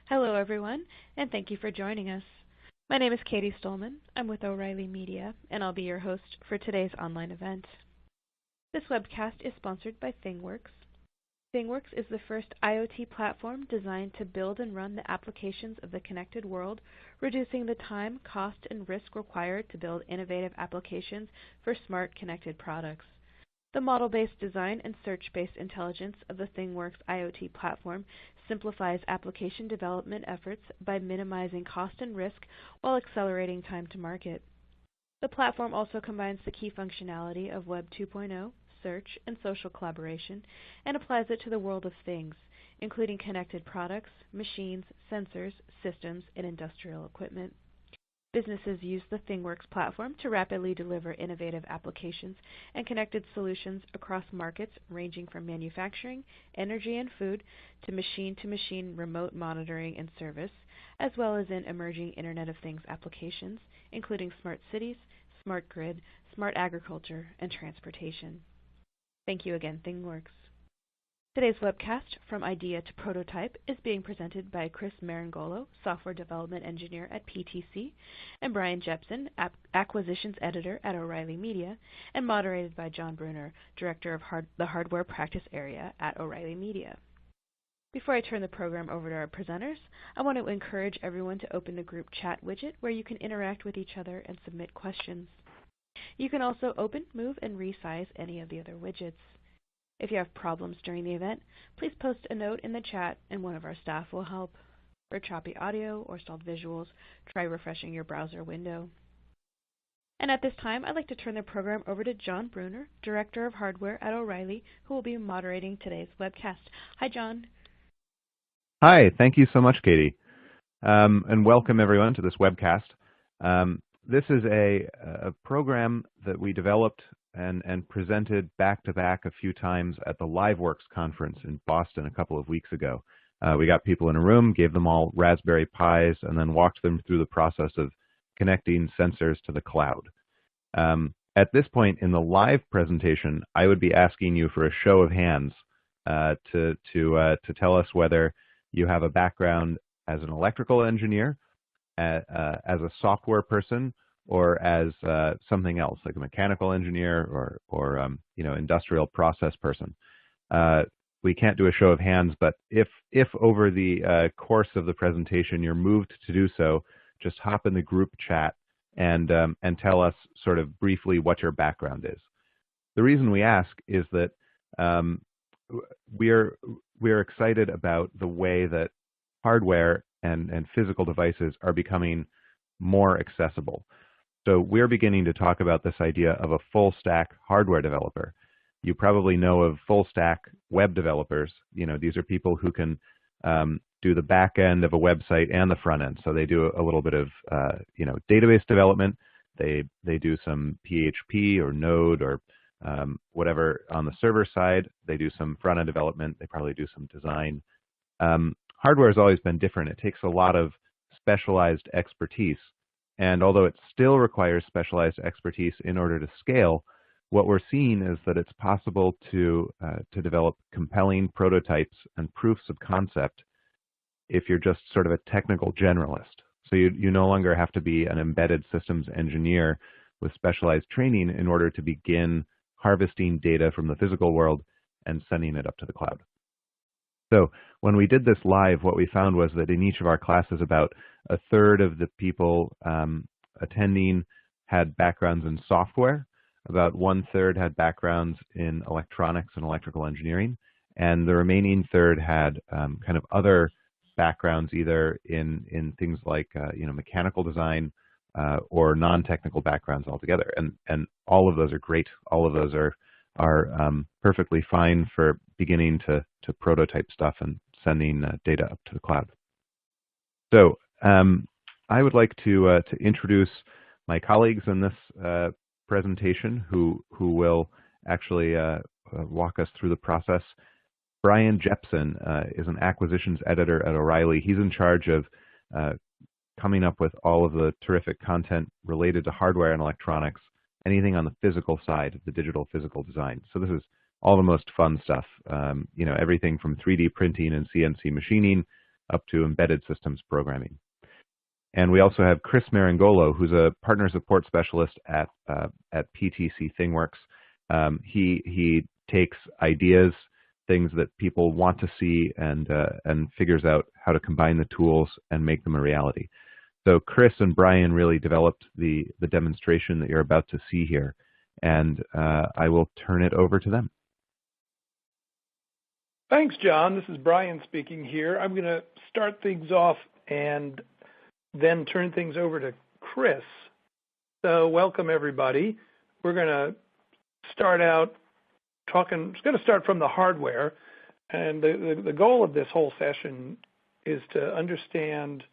Hello, everyone, and thank you for joining us. My name is Katie Stolman. I'm with O'Reilly Media, and I'll be your host for today's online event. This webcast is sponsored by ThingWorx. ThingWorx is the first IoT platform designed to build and run the applications of the connected world, reducing the time, cost, and risk required to build innovative applications for smart connected products. The model-based design and search-based intelligence of the ThingWorx IoT platform simplifies application development efforts by minimizing cost and risk while accelerating time to market. The platform also combines the key functionality of Web 2.0, search, and social collaboration, and applies it to the world of things, including connected products, machines, sensors, systems, and industrial equipment. Businesses use the ThingWorx platform to rapidly deliver innovative applications and connected solutions across markets ranging from manufacturing, energy and food, to machine remote monitoring and service, as well as in emerging Internet of Things applications, including smart cities, smart grid, smart agriculture, and transportation. Thank you again, ThingWorx. Today's webcast, From Idea to Prototype, is being presented by Chris Marangolo, Software Development Engineer at PTC, and Brian Jepson, Acquisitions Editor at O'Reilly Media, and moderated by John Bruner, Director of the Hardware Practice Area at O'Reilly Media. Before I turn the program over to our presenters, I want to encourage everyone to open the group chat widget where you can interact with each other and submit questions. You can also open, move, and resize any of the other widgets. If you have problems during the event, please post a note in the chat and one of our staff will help. For choppy audio or stalled visuals, try refreshing your browser window. And at this time, I'd like to turn the program over to John Bruner, Director of Hardware at O'Reilly, who will be moderating today's webcast. Hi, John. Hi, thank you so much, Katie. And welcome everyone to this webcast. This is a program that we developed and presented back-to-back a few times at the LiveWorx conference in Boston a couple of weeks ago. We got people in a room, gave them all Raspberry Pis, and then walked them through the process of connecting sensors to the cloud. At this point in the live presentation, I would be asking you for a show of hands to tell us whether you have a background as an electrical engineer, as a software person, or as something else, like a mechanical engineer or industrial process person. We can't do a show of hands, but if over the course of the presentation you're moved to do so, just hop in the group chat and tell us sort of briefly what your background is. The reason we ask is that we're excited about the way that hardware and physical devices are becoming more accessible. So we're beginning to talk about this idea of a full stack hardware developer. You probably know of full stack web developers. These are people who can do the back end of a website and the front end. So they do a little bit of database development. They do some PHP or Node or whatever on the server side. They do some front end development. They probably do some design. Hardware has always been different. It takes a lot of specialized expertise. And although it still requires specialized expertise in order to scale, what we're seeing is that it's possible to develop compelling prototypes and proofs of concept if you're just sort of a technical generalist. So you no longer have to be an embedded systems engineer with specialized training in order to begin harvesting data from the physical world and sending it up to the cloud. So when we did this live, what we found was that in each of our classes, about a third of the people attending had backgrounds in software, about 1/3 had backgrounds in electronics and electrical engineering, and the remaining third had kind of other backgrounds, either in things like mechanical design or non-technical backgrounds altogether. And all of those are great. All of those are perfectly fine for beginning to prototype stuff and sending data up to the cloud. So I would like to introduce my colleagues in this presentation who will actually walk us through the process. Brian Jepson is an acquisitions editor at O'Reilly. He's in charge of coming up with all of the terrific content related to hardware and electronics, anything on the physical side, the digital physical design. So this is all the most fun stuff, everything from 3D printing and CNC machining up to embedded systems programming. And we also have Chris Marangolo, who's a partner support specialist at PTC ThingWorx. He takes ideas, things that people want to see, and figures out how to combine the tools and make them a reality. So Chris and Brian really developed the demonstration that you're about to see here, and I will turn it over to them. Thanks, John. This is Brian speaking here. I'm going to start things off and then turn things over to Chris. So welcome, everybody. We're going to start out talking, it's going to start from the hardware. And the goal of this whole session is to understand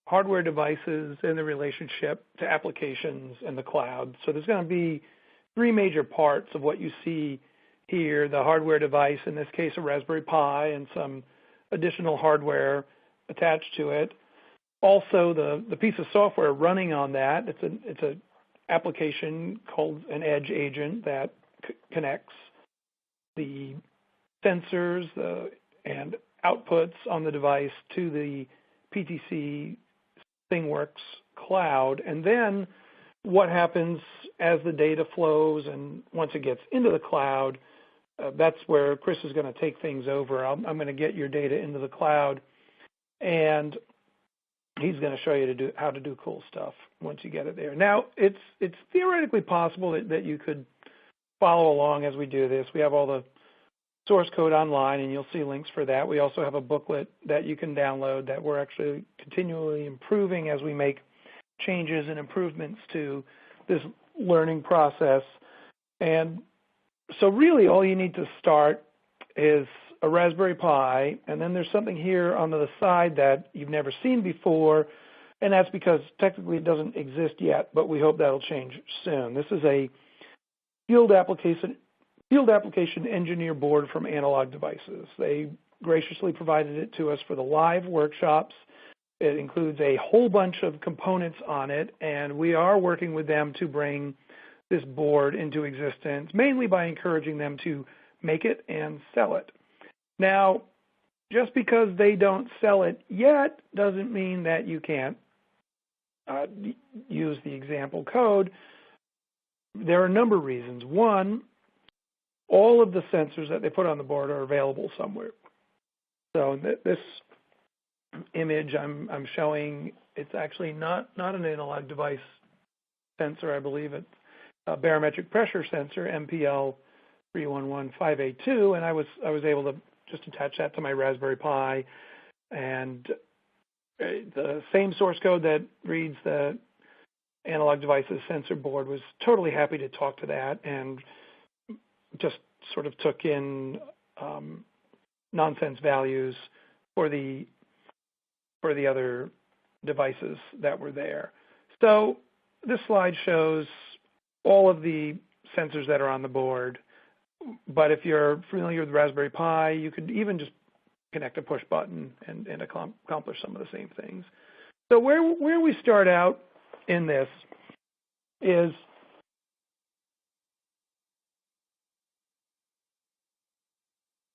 hardware devices and the relationship to applications and the cloud. So there's going to be three major parts of what you see here: the hardware device, in this case a Raspberry Pi, and some additional hardware attached to it. Also, the piece of software running on that, it's an application called an edge agent that connects the sensors and outputs on the device to the PTC ThingWorx cloud. And then what happens as the data flows and once it gets into the cloud, that's where Chris is going to take things over. I'm going to get your data into the cloud, and he's going to show you how to do cool stuff once you get it there. Now, it's theoretically possible that you could follow along as we do this. We have all the source code online, and you'll see links for that. We also have a booklet that you can download that we're actually continually improving as we make changes and improvements to this learning process. And so really all you need to start is a Raspberry Pi, and then there's something here on the side that you've never seen before, and that's because technically it doesn't exist yet, but we hope that'll change soon. This is a field application engineer board from Analog Devices. They graciously provided it to us for the live workshops. It includes a whole bunch of components on it, and we are working with them to bring this board into existence, mainly by encouraging them to make it and sell it. Now, just because they don't sell it yet doesn't mean that you can't use the example code. There are a number of reasons. One, all of the sensors that they put on the board are available somewhere. So this image I'm showing, it's actually not an analog device sensor. I believe it's a barometric pressure sensor, MPL 311582, and I was able to just attach that to my Raspberry Pi, and the same source code that reads the Analog Devices sensor board was totally happy to talk to that and just sort of took in nonsense values for the other devices that were there. So this slide shows all of the sensors that are on the board. But if you're familiar with Raspberry Pi, you could even just connect a push button and accomplish some of the same things. So where we start out in this is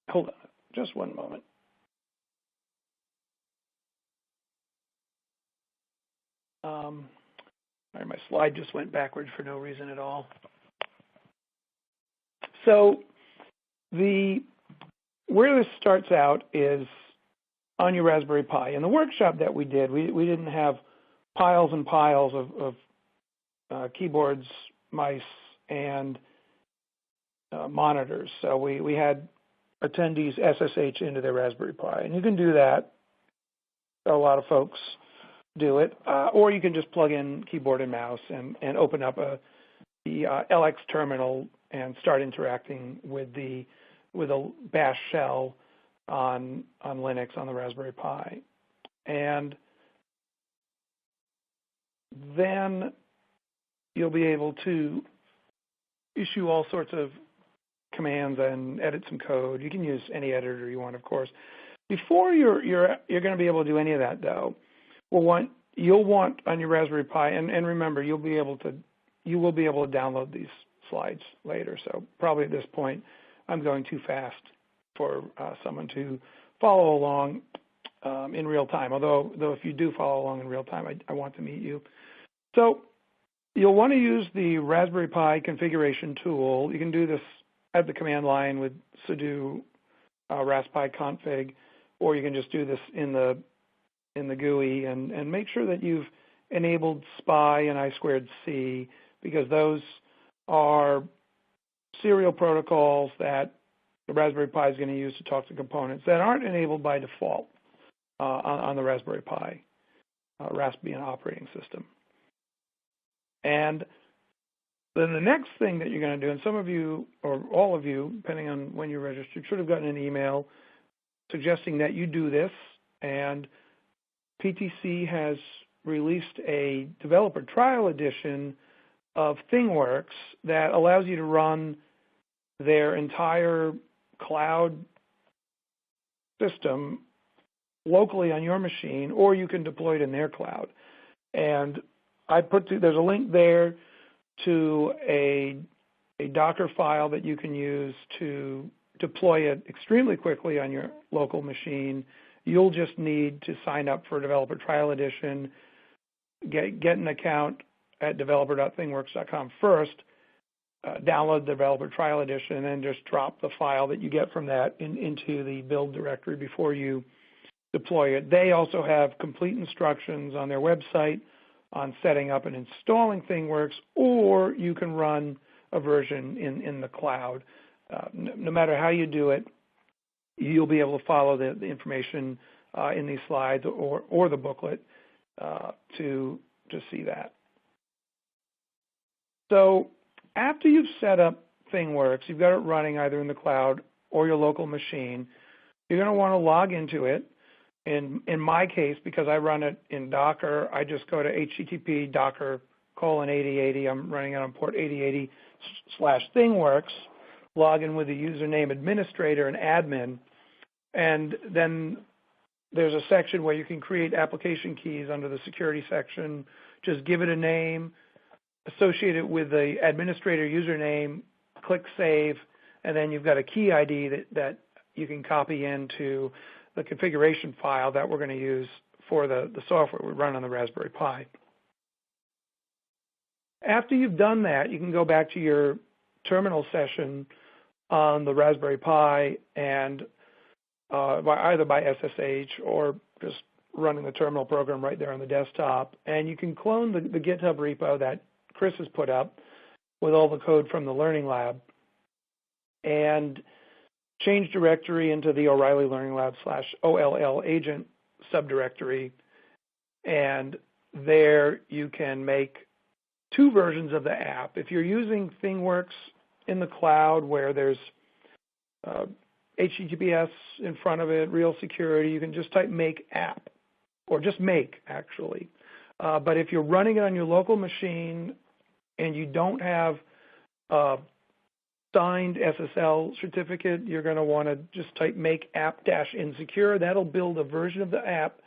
hold on just one moment. My slide just went backwards for no reason at all. So where this starts out is on your Raspberry Pi. In the workshop that we did, we didn't have piles and piles of keyboards, mice, and monitors. So we had attendees SSH into their Raspberry Pi, and you can do that. A lot of folks do it, or you can just plug in keyboard and mouse and open up the LX terminal and start interacting with a bash shell on Linux on the Raspberry Pi. And then you'll be able to issue all sorts of commands and edit some code. You can use any editor you want, of course. Before you're going to be able to do any of that, though, you'll want on your Raspberry Pi, and remember, you will be able to download these slides later. So probably at this point, I'm going too fast for someone to follow along. in real time, though if you do follow along in real time, I want to meet you. So you'll want to use the Raspberry Pi configuration tool. You can do this at the command line with sudo raspi config, or you can just do this in the GUI and make sure that you've enabled SPI and I2C, because those are serial protocols that the Raspberry Pi is going to use to talk to components that aren't enabled by default on the Raspberry Pi, Raspbian operating system. And then the next thing that you're going to do, and some of you, or all of you, depending on when you're registered, should have gotten an email suggesting that you do this, and PTC has released a developer trial edition of ThingWorx that allows you to run their entire cloud system locally on your machine, or you can deploy it in their cloud. And there's a link there to a Docker file that you can use to deploy it extremely quickly on your local machine. You'll just need to sign up for Developer Trial Edition, get an account at developer.thingworx.com first, download the Developer Trial Edition, and then just drop the file that you get from that into the build directory before you deploy it. They also have complete instructions on their website on setting up and installing ThingWorx, or you can run a version in the cloud. No matter how you do it, you'll be able to follow the information in these slides or the booklet to see that. So after you've set up ThingWorx, you've got it running either in the cloud or your local machine, you're going to want to log into it. In my case, because I run it in Docker, I just go to http docker:8080. I'm running it on port 8080/ThingWorx, log in with the username administrator and admin, and then there's a section where you can create application keys under the security section. Just give it a name, associate it with the administrator username, click save, and then you've got a key ID that you can copy into the configuration file that we're going to use for the software we run on the Raspberry Pi. After you've done that, you can go back to your terminal session on the Raspberry Pi and either by SSH or just running the terminal program right there on the desktop. And you can clone the GitHub repo that Chris has put up with all the code from the Learning Lab and change directory into the O'Reilly Learning Lab /OLL agent subdirectory. And there you can make two versions of the app. If you're using ThingWorx in the cloud where there's HTTPS in front of it, real security, you can just type make app, or just make, actually. But if you're running it on your local machine and you don't have signed SSL certificate, you're going to want to just type make app-insecure. That'll build a version of the app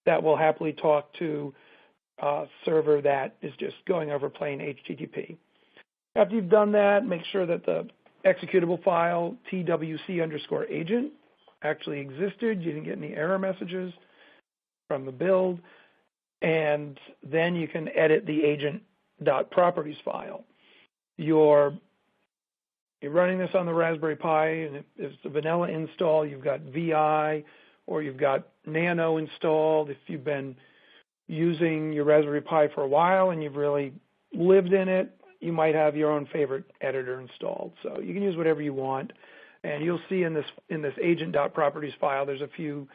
that will happily talk to a server that is just going over plain HTTP. After you've done that, make sure that the executable file twc_agent actually existed. You didn't get any error messages from the build. And then you can edit the agent.properties file. You're running this on the Raspberry Pi, and it's a vanilla install. You've got VI or you've got Nano installed. If you've been using your Raspberry Pi for a while and you've really lived in it, you might have your own favorite editor installed. So you can use whatever you want. And you'll see in this agent.properties file, there's a few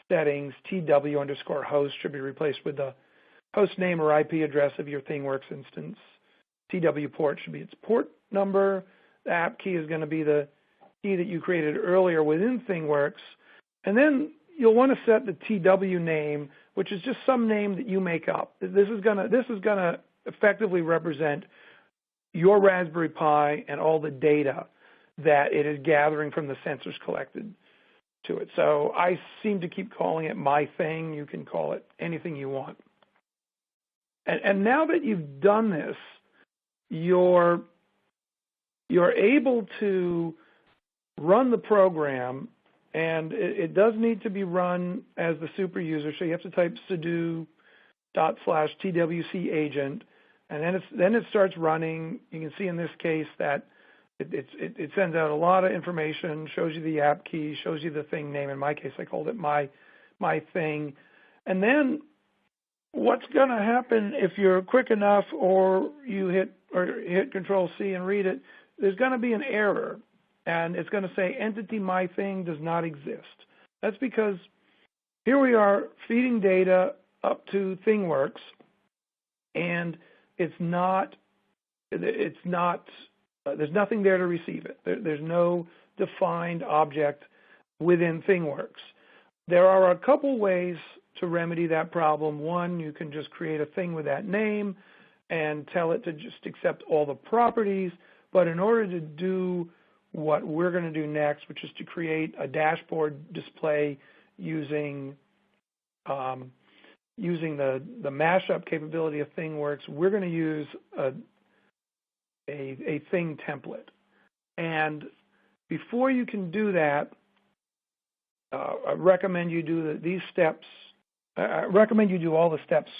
settings. TW_host should be replaced with the host name or IP address of your ThingWorx instance. TW port should be its port number. The app key is going to be the key that you created earlier within ThingWorx. And then you'll want to set the TW name, which is just some name that you make up. This is going to effectively represent your Raspberry Pi and all the data that it is gathering from the sensors collected to it. So I seem to keep calling it my thing. You can call it anything you want. And now that you've done this, you're able to run the program and it does need to be run as the super user. So you have to type sudo /twc agent, and then it starts running. You can see in this case that it sends out a lot of information, shows you the app key, shows you the thing name. In my case, I called it my thing. And then what's going to happen if you're quick enough, or you hit Control C and read it? There's going to be an error, and it's going to say entity my thing does not exist. That's because here we are feeding data up to ThingWorx, and there's nothing there to receive it. There's no defined object within ThingWorx. There are a couple ways to remedy that problem. One, you can just create a thing with that name and tell it to just accept all the properties. But in order to do what we're going to do next, which is to create a dashboard display using the Mashup capability of ThingWorx, we're going to use a thing template. And before you can do that, I recommend you do these steps. I recommend you do all the steps: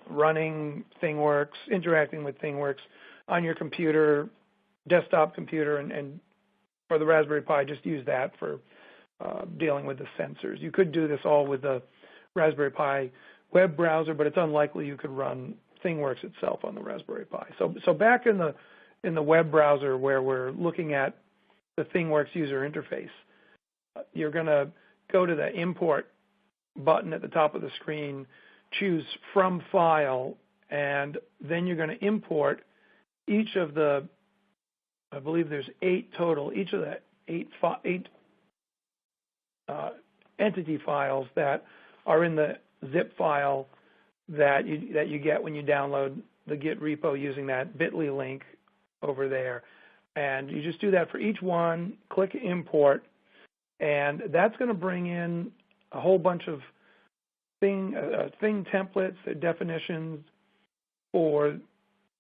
running ThingWorx, interacting with ThingWorx on your computer, desktop computer, and for the Raspberry Pi, just use that for dealing with the sensors. You could do this all with the Raspberry Pi web browser, but it's unlikely you could run ThingWorx itself on the Raspberry Pi. So back in the web browser where we're looking at the ThingWorx user interface, you're going to go to the import button at the top of the screen, choose from file, and then you're going to import each of the, I believe there's 8 total, each of the eight entity files that are in the zip file that you get when you download the Git repo using that bit.ly link over there. And you just do that for each one, click import, and that's going to bring in a whole bunch of thing templates, the definitions for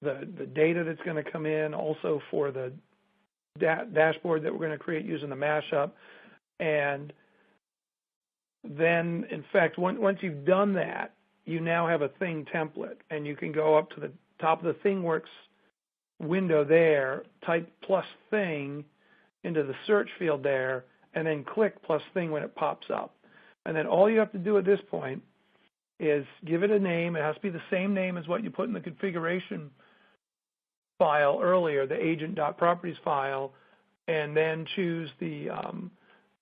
the data that's going to come in, also for the dashboard that we're going to create using the Mashup. And then, in fact, once you've done that, you now have a thing template, and you can go up to the top of the ThingWorx window there, type +thing into the search field there, and then click +thing when it pops up. And then all you have to do at this point is give it a name. It has to be the same name as what you put in the configuration file earlier, the agent.properties file, and then choose the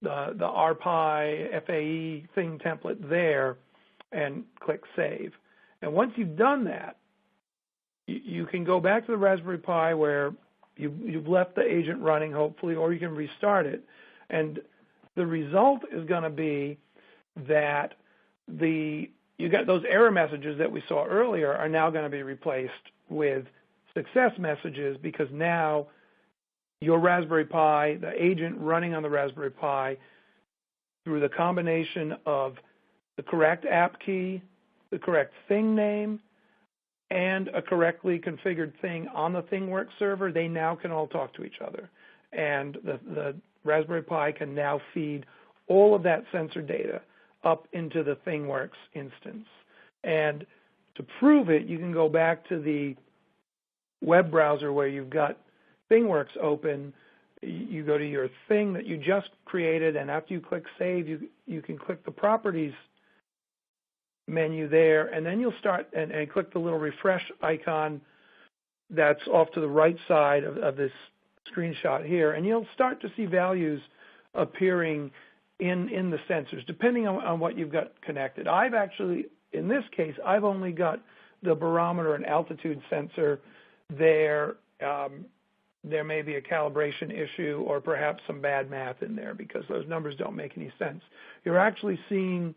RPi FAE thing template there and click Save. And once you've done that, you can go back to the Raspberry Pi where you've left the agent running, hopefully, or you can restart it. And the result is going to be that you got those error messages that we saw earlier are now going to be replaced with success messages, because now your Raspberry Pi, the agent running on the Raspberry Pi, through the combination of the correct app key, the correct thing name, and a correctly configured thing on the ThingWorx server, they now can all talk to each other. And the Raspberry Pi can now feed all of that sensor data up into the ThingWorx instance. And to prove it, you can go back to the web browser where you've got ThingWorx open. You go to your thing that you just created, and after you click Save, you can click the Properties menu there, and then you'll start and click the little refresh icon that's off to the right side of this screenshot here, and you'll start to see values appearing in the sensors, depending on what you've got connected. I've actually, in this case, I've only got the barometer and altitude sensor there. There may be a calibration issue or perhaps some bad math in there because those numbers don't make any sense. You're actually seeing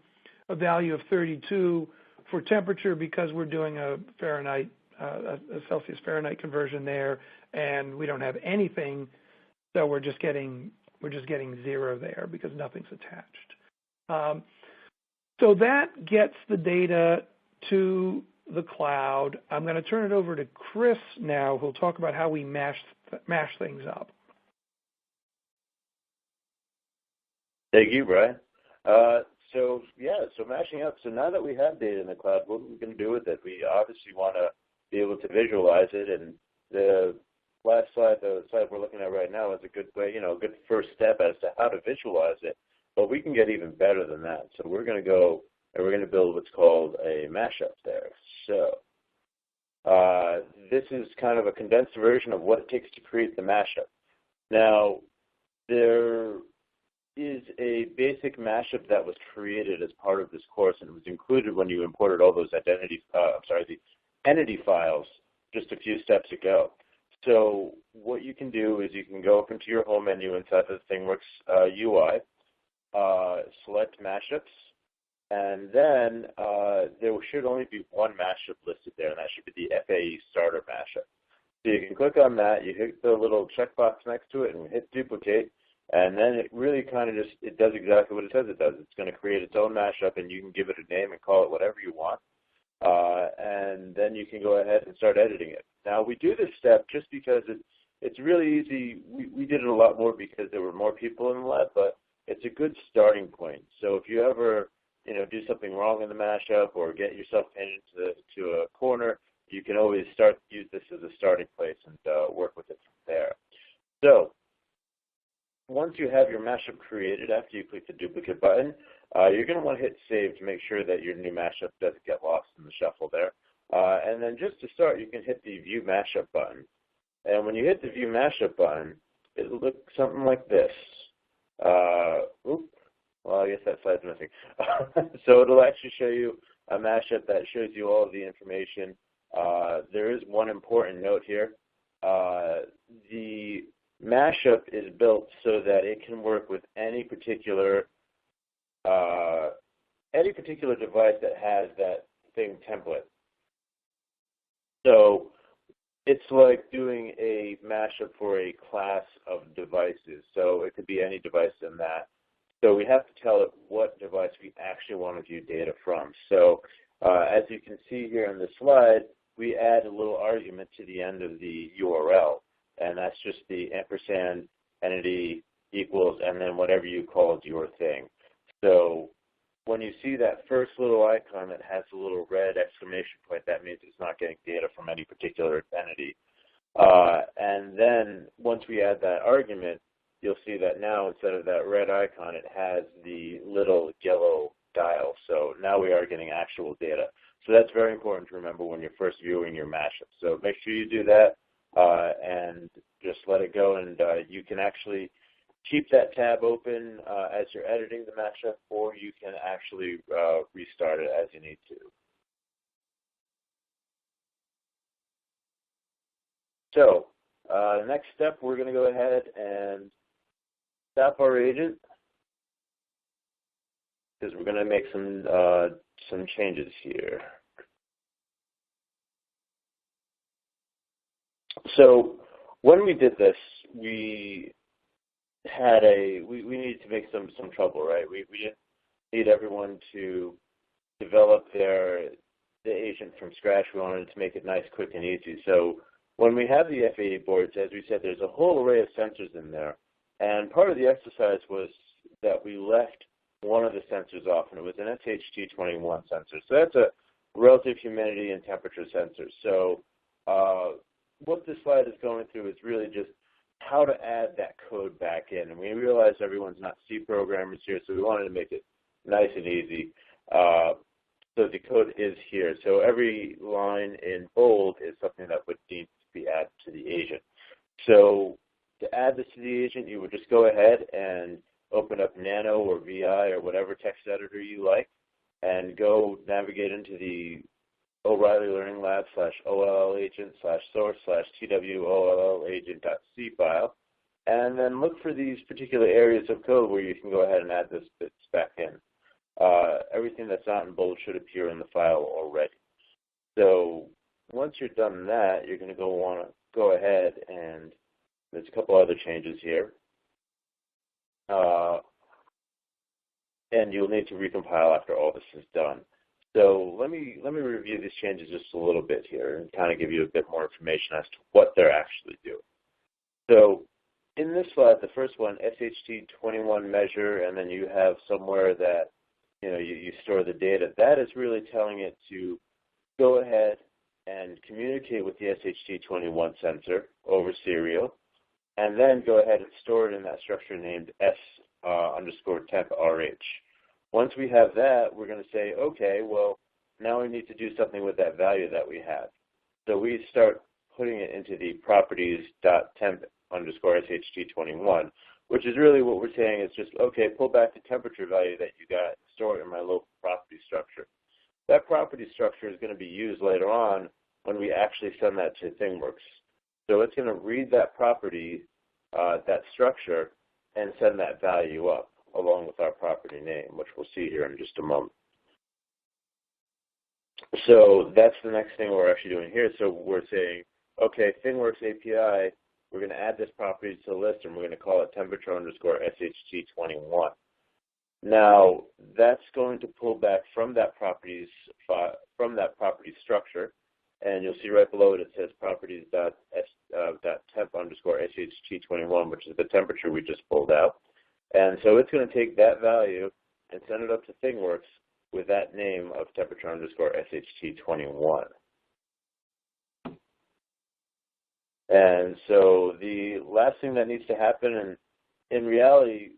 a value of 32 for temperature because we're doing a Fahrenheit, a Celsius Fahrenheit conversion there, and we don't have anything, so we're just getting 0 there because nothing's attached. So that gets the data to the cloud. I'm going to turn it over to Chris now, who'll talk about how we mash things up. Thank you, Brian. So mashing up. So now that we have data in the cloud, what are we going to do with it? We obviously want to be able to visualize it, and the last slide, the slide we're looking at right now, is a good way, a good first step as to how to visualize it. But we can get even better than that. So we're going to go and we're going to build what's called a mashup there. So this is kind of a condensed version of what it takes to create the mashup. Now, there is a basic mashup that was created as part of this course, and it was included when you imported all those the entity files just a few steps ago. So what you can do is you can go up into your home menu inside the ThingWorx UI, select mashups, and then there should only be one mashup listed there, and that should be the FAE starter mashup. So you can click on that, you hit the little checkbox next to it, and hit duplicate, and then it really kind of it does exactly what it says it does. It's going to create its own mashup, and you can give it a name and call it whatever you want. And then you can go ahead and start editing it. Now, we do this step just because it's really easy. We did it a lot more because there were more people in the lab, but it's a good starting point. So if you ever do something wrong in the mashup or get yourself into a corner, you can always use this as a starting place and work with it from there. So once you have your mashup created, after you click the duplicate button, you're going to want to hit save to make sure that your new mashup doesn't get lost in the shuffle there. And then just to start, you can hit the View Mashup button. And when you hit the View Mashup button, it'll look something like this. Well, I guess that slide's missing. So it'll actually show you a mashup that shows you all of the information. There is one important note here. The mashup is built so that it can work with any particular device that has that Thing template. So it's like doing a mashup for a class of devices. So it could be any device in that. So we have to tell it what device we actually want to view data from. So as you can see here on the slide, we add a little argument to the end of the URL. And that's just the ampersand entity equals and then whatever you called your thing. So when you see that first little icon that has a little red exclamation point, that means it's not getting data from any particular entity. And then once we add that argument, you'll see that now instead of that red icon, it has the little yellow dial. So now we are getting actual data. So that's very important to remember when you're first viewing your mashup. So make sure you do that and just let it go. And you can actually keep that tab open as you're editing the mashup, or you can actually restart it as you need to. So the next step, we're going to go ahead and stop our agent because we're going to make some changes here. So when we did this, we needed to make some trouble, right? We didn't need everyone to develop the agent from scratch. We wanted to make it nice, quick, and easy. So when we have the FAE boards, as we said, there's a whole array of sensors in there. And part of the exercise was that we left one of the sensors off, and it was an SHT21 sensor. So that's a relative humidity and temperature sensor. So what this slide is going through is really just how to add that code back in. And we realized everyone's not C programmers here, so we wanted to make it nice and easy. So the code is here. So every line in bold is something that would need to be added to the agent. So to add this to the agent, you would just go ahead and open up Nano or VI or whatever text editor you like and go navigate into the O'Reilly Learning Lab /OLL agent /source /TWOLL agent.c file, and then look for these particular areas of code where you can go ahead and add this bits back in. Everything that's not in bold should appear in the file already. So once you're done that, you're going to want to go ahead and there's a couple other changes here. And you'll need to recompile after all this is done. So let me review these changes just a little bit here and kind of give you a bit more information as to what they're actually doing. So in this slide, the first one, SHT21 measure, and then you have somewhere that you store the data. That is really telling it to go ahead and communicate with the SHT21 sensor over serial, and then go ahead and store it in that structure named S_temp_RH. Once we have that, we're going to say, okay, well, now we need to do something with that value that we have. So we start putting it into the properties.temp_SHT21, which is really what we're saying is just, okay, pull back the temperature value that you got, store it in my local property structure. That property structure is going to be used later on when we actually send that to ThingWorx. So it's going to read that property, that structure, and send that value up along with our property name, which we'll see here in just a moment. So that's the next thing we're actually doing here. So we're saying, okay, ThingWorx API, we're going to add this property to the list, and we're going to call it temperature_SHT21. Now, that's going to pull back from that property structure, and you'll see right below it, it says properties.temp_SHT21, which is the temperature we just pulled out. And so it's going to take that value and send it up to ThingWorx with that name of temperature_SHT21. And so the last thing that needs to happen, and in reality,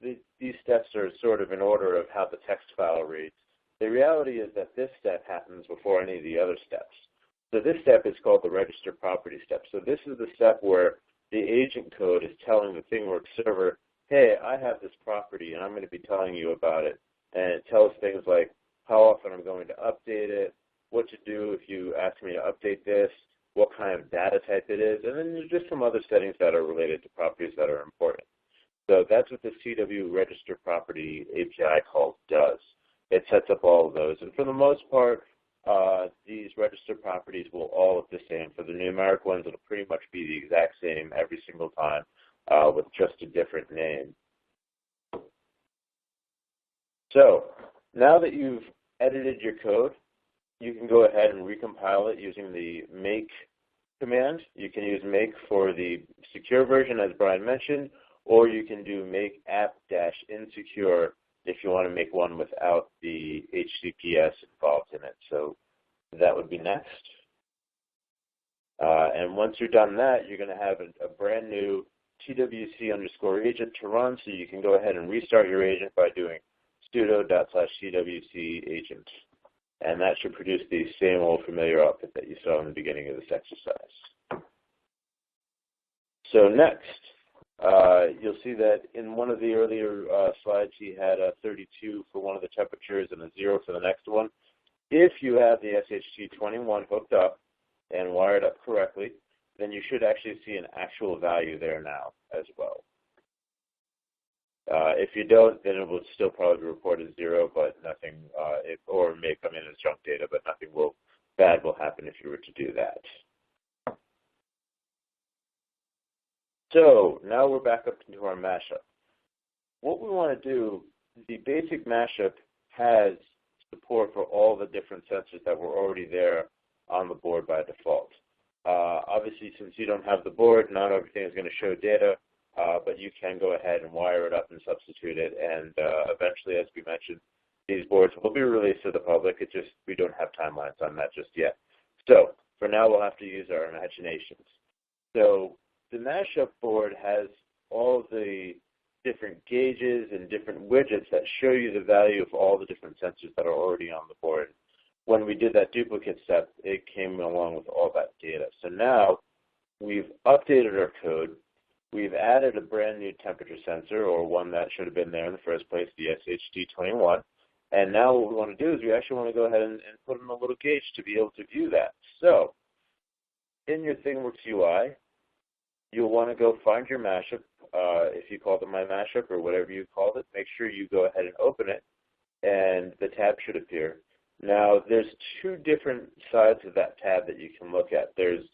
these steps are sort of in order of how the text file reads. The reality is that this step happens before any of the other steps. So this step is called the register property step. So this is the step where the agent code is telling the ThingWorx server, hey, I have this property and I'm going to be telling you about it. And it tells things like how often I'm going to update it, what to do if you ask me to update this, what kind of data type it is, and then there's just some other settings that are related to properties that are important. So that's what the CW register property API call does. It sets up all of those. And for the most part, these register properties will all look the same. For the numeric ones, it'll pretty much be the exact same every single time with just a different name. So now that you've edited your code, you can go ahead and recompile it using the make command. You can use make for the secure version, as Brian mentioned, or you can do make app-insecure if you want to make one without the HTTPS involved in it. So that would be next. And once you're done that, you're going to have a brand new TWC_agent to run, so you can go ahead and restart your agent by doing sudo./TWC agent. And that should produce the same old familiar output that you saw in the beginning of this exercise. So next, you'll see that in one of the earlier slides, he had a 32 for one of the temperatures and a 0 for the next one. If you have the SHT21 hooked up and wired up correctly, then you should actually see an actual value there now as well. If you don't, then it will still probably report as 0, but nothing, or it may come in as junk data, but nothing bad will happen if you were to do that. So now we're back up into our mashup. What we want to do, the basic mashup has support for all the different sensors that were already there on the board by default. Obviously, since you don't have the board, not everything is going to show data. But you can go ahead and wire it up and substitute it, and eventually, as we mentioned, these boards will be released to the public. It's just we don't have timelines on that just yet. So for now, we'll have to use our imaginations. So the mashup board has all the different gauges and different widgets that show you the value of all the different sensors that are already on the board. When we did that duplicate step, it came along with all that data. So now we've updated our code. We've added a brand new temperature sensor, or one that should have been there in the first place, the SHT21. And now what we want to do is we actually want to go ahead and put in a little gauge to be able to view that. So in your ThingWorx UI, you'll want to go find your mashup. If you called it My Mashup or whatever you called it, make sure you go ahead and open it, and the tab should appear. Now, there's two different sides of that tab that you can look at. There's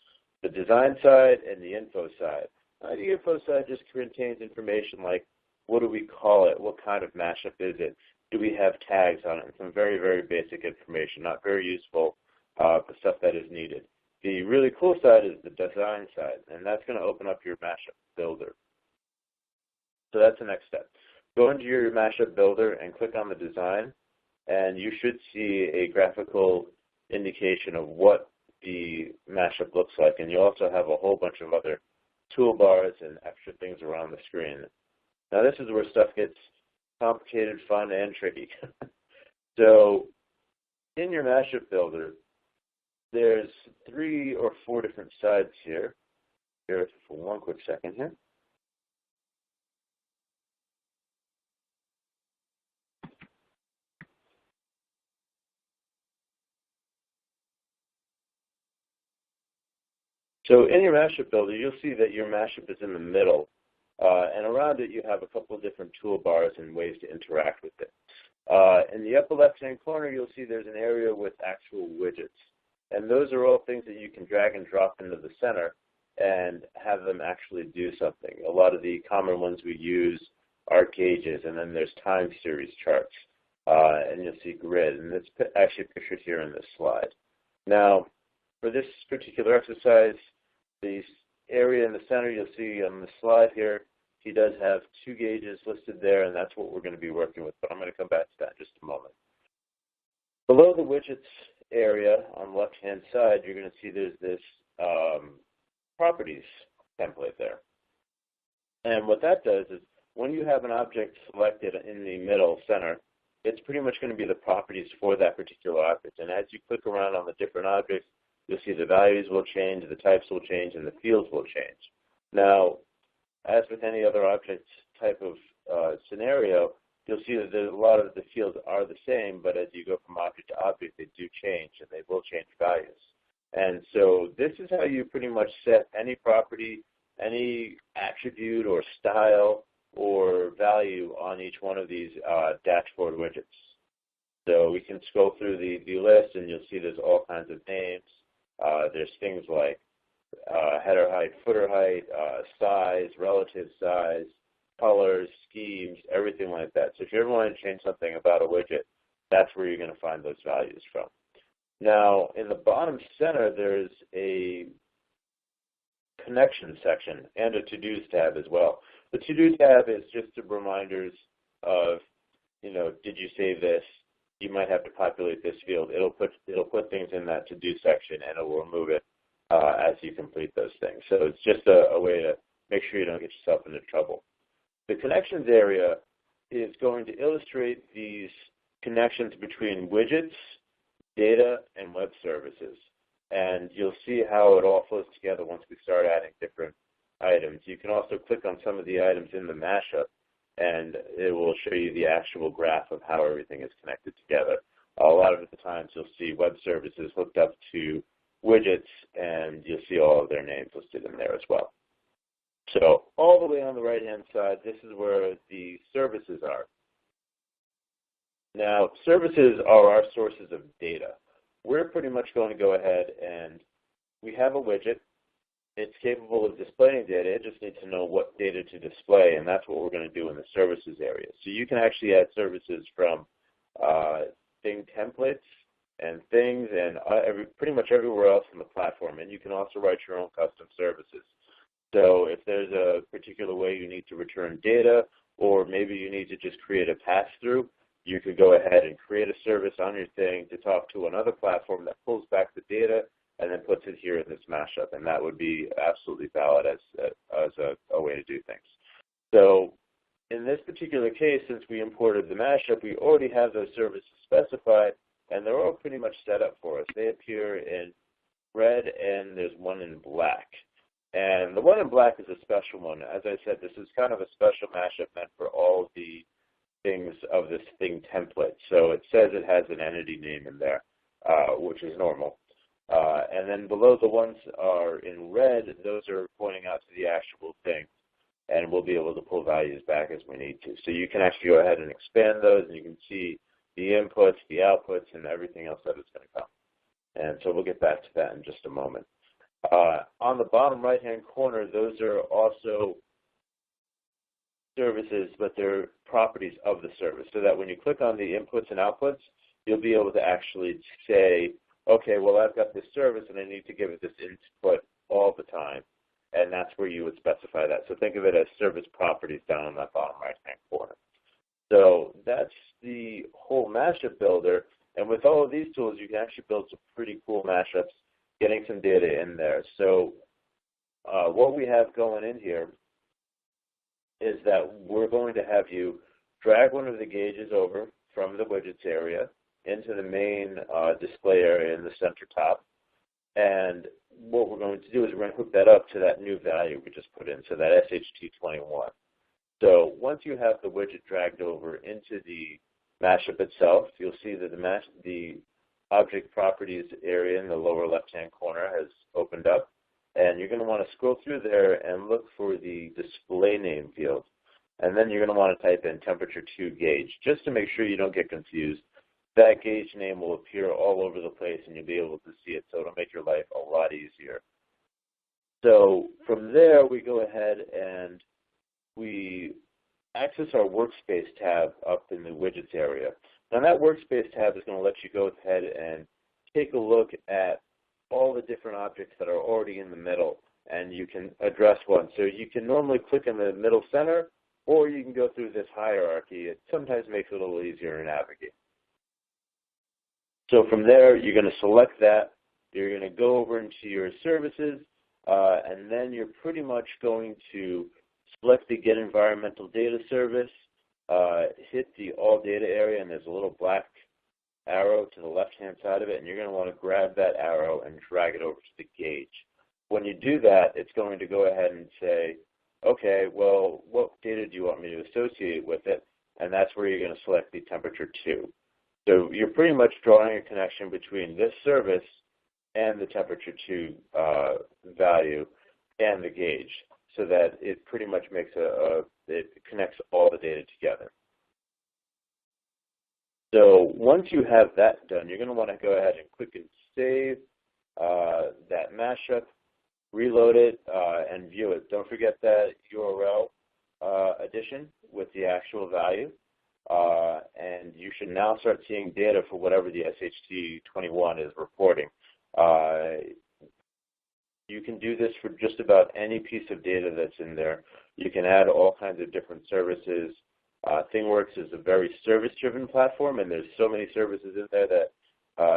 the design side and the info side. The info side just contains information like, what do we call it? What kind of mashup is it? Do we have tags on it? Some very, very basic information, not very useful, but stuff that is needed. The really cool side is the design side, and that's going to open up your mashup builder. So that's the next step. Go into your Mashup builder and click on the design, and you should see a graphical indication of what the Mashup looks like. And you also have a whole bunch of other toolbars and extra things around the screen. Now this is where stuff gets complicated, fun, and tricky. So in your Mashup builder, there's 3 or 4 different sides here. Bear with me for one quick second here. So in your Mashup builder, you'll see that your Mashup is in the middle, and around it you have a couple of different toolbars and ways to interact with it. In the upper left-hand corner, you'll see there's an area with actual widgets, and those are all things that you can drag and drop into the center and have them actually do something. A lot of the common ones we use are gauges, and then there's time series charts, and you'll see grid, and it's actually pictured here in this slide. Now, for this particular exercise, the area in the center you'll see on the slide here, he does have 2 gauges listed there, and that's what we're going to be working with, but I'm going to come back to that in just a moment. Below the widgets area on the left-hand side, you're going to see there's this properties template there. And what that does is when you have an object selected in the middle center, it's pretty much going to be the properties for that particular object. And as you click around on the different objects, you'll see the values will change, the types will change, and the fields will change. Now, as with any other object type of scenario, you'll see that a lot of the fields are the same, but as you go from object to object, they do change, and they will change values. And so this is how you pretty much set any property, any attribute or style or value on each one of these dashboard widgets. So we can scroll through the list, and you'll see there's all kinds of names. There's things like header height, footer height, size, relative size, colors, schemes, everything like that. So if you ever want to change something about a widget, that's where you're going to find those values from. Now, in the bottom center, there's a connection section and a to-dos tab as well. The to-do tab is just the reminders of, did you save this? You might have to populate this field. It'll put things in that to-do section, and it will remove it as you complete those things. So it's just a way to make sure you don't get yourself into trouble. The connections area is going to illustrate these connections between widgets, data, and web services. And you'll see how it all flows together once we start adding different items. You can also click on some of the items in the mashup, and it will show you the actual graph of how everything is connected together. A lot of the times you'll see web services hooked up to widgets, and you'll see all of their names listed in there as well. So all the way on the right-hand side, this is where the services are. Now, services are our sources of data. We're pretty much going to go ahead and we have a widget. It's capable of displaying data. It just needs to know what data to display, and that's what we're going to do in the services area. So you can actually add services from thing templates and things and pretty much everywhere else in the platform, and you can also write your own custom services. So if there's a particular way you need to return data, or maybe you need to just create a pass-through, you could go ahead and create a service on your thing to talk to another platform that pulls back the data and then puts it here in this mashup, and that would be absolutely valid as a way to do things. So in this particular case, since we imported the mashup, we already have those services specified, and they're all pretty much set up for us. They appear in red, and there's one in black. And the one in black is a special one. As I said, this is kind of a special mashup meant for all of the things of this thing template. So it says it has an entity name in there, which is normal. And then below the ones are in red, those are pointing out to the actual thing, and we'll be able to pull values back as we need to. So you can actually go ahead and expand those, and you can see the inputs, the outputs, and everything else that is going to come. And so we'll get back to that in just a moment. On the bottom right-hand corner, those are also services, but they're properties of the service, so that when you click on the inputs and outputs, you'll be able to actually say, okay, well, I've got this service, and I need to give it this input all the time. and that's where you would specify that. So think of it as service properties down in that bottom right-hand corner. So that's the whole mashup builder. And with all of these tools, you can actually build some pretty cool mashups, getting some data in there. So what we have going in here is that we're going to have you drag one of the gauges over from the widgets area into the main display area in the center top. And what we're going to do is we're going to hook that up to that new value we just put in, so that SHT21. So once you have the widget dragged over into the mashup itself, you'll see that the object properties area in the lower left-hand corner has opened up. And you're going to want to scroll through there and look for the display name field. And then you're going to want to type in temperature 2 gauge, just to make sure you don't get confused. That gauge name will appear all over the place, and you'll be able to see it, so it'll make your life a lot easier. So from there, we go ahead and we access our Workspace tab up in the Widgets area. Now that Workspace tab is going to let you go ahead and take a look at all the different objects that are already in the middle, and you can address one. So you can normally click in the middle center, or you can go through this hierarchy. It sometimes makes it a little easier to navigate. So from there, you're going to select that. You're going to go over into your services, and then you're pretty much going to select the Get Environmental Data service, hit the All Data area, and there's a little black arrow to the left-hand side of it, and you're going to want to grab that arrow and drag it over to the gauge. When you do that, it's going to go ahead and say, okay, well, what data do you want me to associate with it? And that's where you're going to select the temperature 2. So you're pretty much drawing a connection between this service and the temperature 2 value and the gauge, so that it pretty much makes it connects all the data together. So once you have that done, you're going to want to go ahead and click and save that mashup, reload it, and view it. Don't forget that URL addition with the actual value. And you should now start seeing data for whatever the SHT21 is reporting. You can do this for just about any piece of data that's in there. You can add all kinds of different services. ThingWorx is a very service-driven platform, and there's so many services in there that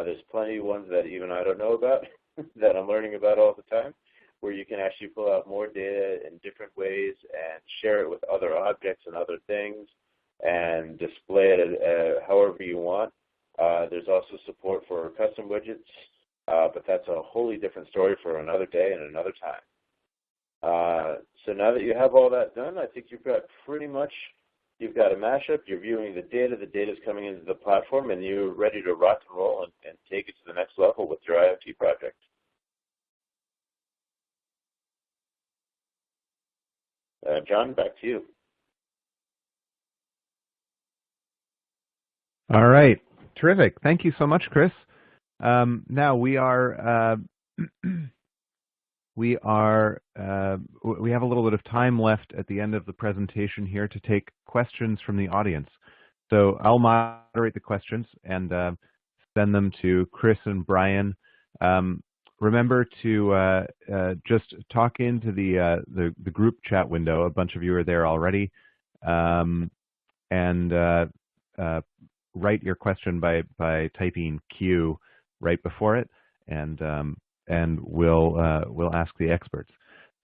there's plenty of ones that even I don't know about that I'm learning about all the time, where you can actually pull out more data in different ways and share it with other objects and other things and display it however you want. There's also support for custom widgets, but that's a wholly different story for another day and another time. So now that you have all that done, I think you've got you've got a mashup, you're viewing the data's coming into the platform, and you're ready to rock and roll and take it to the next level with your IoT project. John, back to you. All right. Terrific. Thank you so much, Chris. Now we have a little bit of time left at the end of the presentation here to take questions from the audience. So I'll moderate the questions and send them to Chris and Brian. Remember to just talk into the group chat window. A bunch of you are there already, and write your question by typing Q right before it, and we'll ask the experts.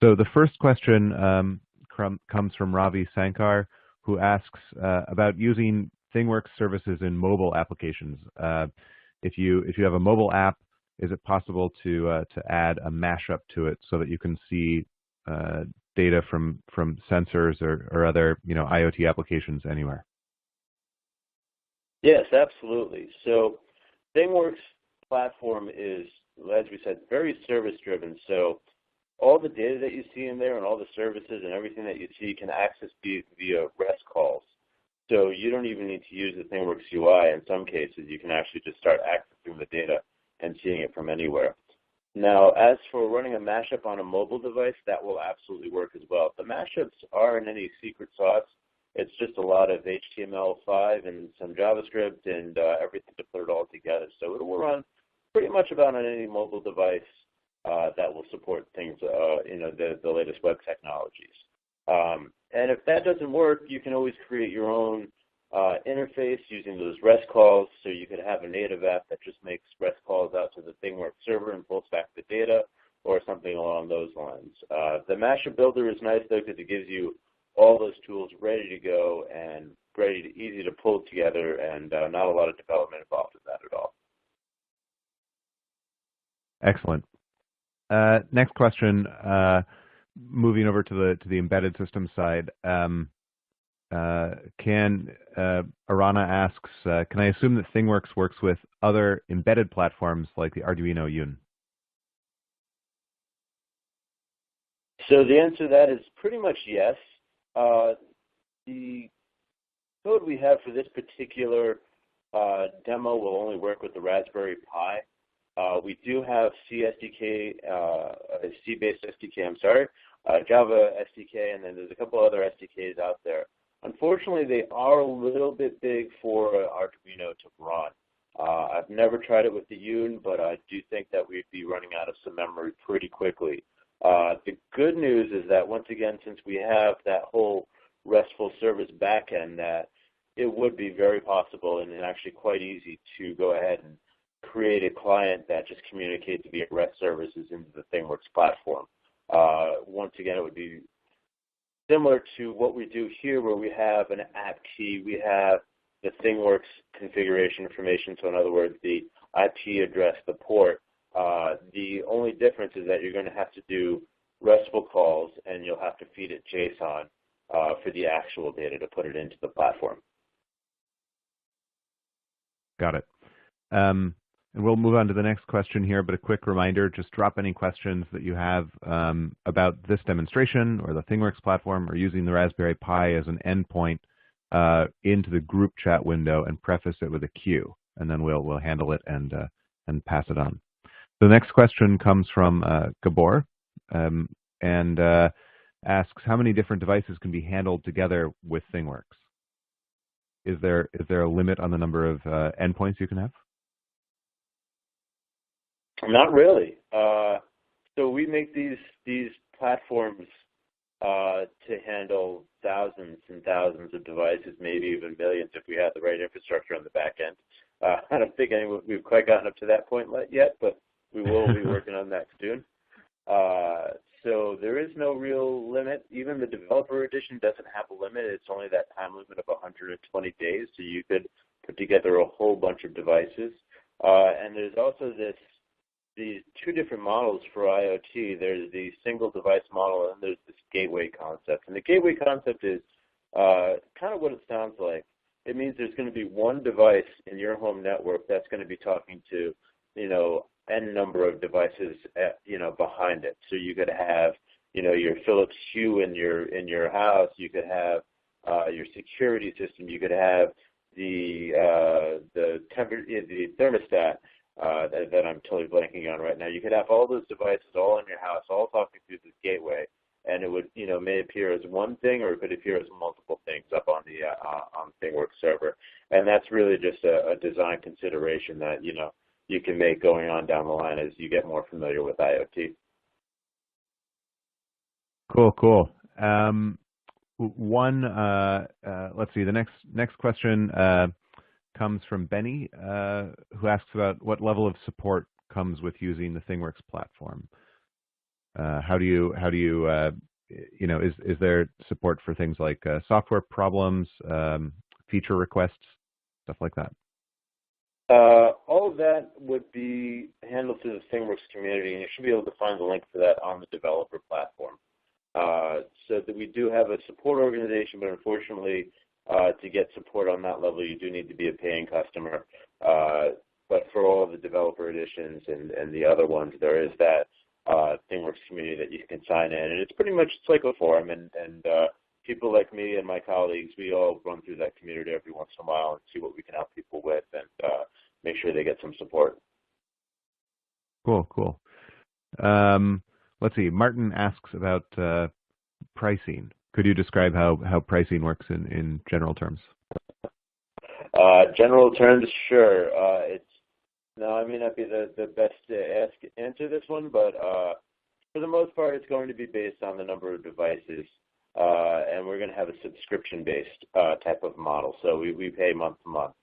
So the first question comes from Ravi Sankar, who asks about using ThingWorx services in mobile applications. If you have a mobile app, is it possible to add a mashup to it so that you can see data from sensors or other IoT applications anywhere? Yes, absolutely. So ThingWorx platform is, as we said, very service-driven. So all the data that you see in there and all the services and everything that you see can access via REST calls. So you don't even need to use the ThingWorx UI. In some cases, you can actually just start accessing the data and seeing it from anywhere. Now, as for running a mashup on a mobile device, that will absolutely work as well. The mashups aren't any secret sauce. It's just a lot of HTML5 and some JavaScript and everything to put it all together. So it will run pretty much about on any mobile device. that will support things, the latest web technologies. And if that doesn't work, you can always create your own interface using those REST calls. So you could have a native app that just makes REST calls out to the ThingWorx server and pulls back the data, or something along those lines. The Mashup builder is nice though, because it gives you all those tools ready to go and easy to pull together, and not a lot of development involved in that at all. Excellent. Next question. Moving over to the embedded system side. Arana asks, can I assume that ThingWorx works with other embedded platforms like the Arduino Yun? So the answer to that is pretty much yes. The code we have for this particular demo will only work with the Raspberry Pi. We do have C-SDK, C-based SDK, Java SDK, and then there's a couple other SDKs out there. Unfortunately, they are a little bit big for Arduino to run. I've never tried it with the Yun, but I do think that we'd be running out of some memory pretty quickly. The good news is that, once again, since we have that whole RESTful service backend, that it would be very possible and actually quite easy to go ahead and create a client that just communicates via REST services into the ThingWorx platform. Once again, it would be similar to what we do here, where we have an app key, we have the ThingWorx configuration information, so in other words, the IP address, the port. The only difference is that you're going to have to do RESTful calls, and you'll have to feed it JSON for the actual data to put it into the platform. Got it. And we'll move on to the next question here, but a quick reminder, just drop any questions that you have about this demonstration or the ThingWorx platform, or using the Raspberry Pi as an endpoint into the group chat window and preface it with a Q, and then we'll handle it and pass it on. The next question comes from Gabor, and asks, how many different devices can be handled together with ThingWorx? Is there a limit on the number of endpoints you can have? Not really. So we make these platforms to handle thousands and thousands of devices, maybe even millions if we had the right infrastructure on the back end. I don't think we've quite gotten up to that point yet, but we will be working on that soon. So there is no real limit. Even the developer edition doesn't have a limit. It's only that time limit of 120 days, so you could put together a whole bunch of devices. And there's also these two different models for IoT. There's the single device model, and there's this gateway concept. And the gateway concept is kind of what it sounds like. It means there's going to be one device in your home network that's going to be talking to, N number of devices, behind it. So you could have, your Philips Hue in your house. You could have your security system. You could have the thermostat that I'm totally blanking on right now. You could have all those devices all in your house, all talking through this gateway, and it would, may appear as one thing, or it could appear as multiple things up on the ThingWorx server. And that's really just a design consideration that you can make going on down the line as you get more familiar with IoT. Cool. Let's see. The next question comes from Benny, who asks about what level of support comes with using the ThingWorx platform. How do you is there support for things like software problems, feature requests, stuff like that? All of that would be handled through the ThingWorx community, and you should be able to find the link for that on the developer platform. So that we do have a support organization, but unfortunately, to get support on that level, you do need to be a paying customer. But for all of the developer editions and the other ones, there is that ThingWorx community that you can sign in, and it's pretty much like a forum, and people like me and my colleagues, we all run through that community every once in a while and see what we can help people with, and make sure they get some support. Cool. Let's see. Martin asks about pricing. Could you describe how pricing works in general terms? General terms, sure. It's Now, I may not be the best to answer this one, but for the most part, it's going to be based on the number of devices, and we're going to have a subscription-based type of model. So we pay month to month.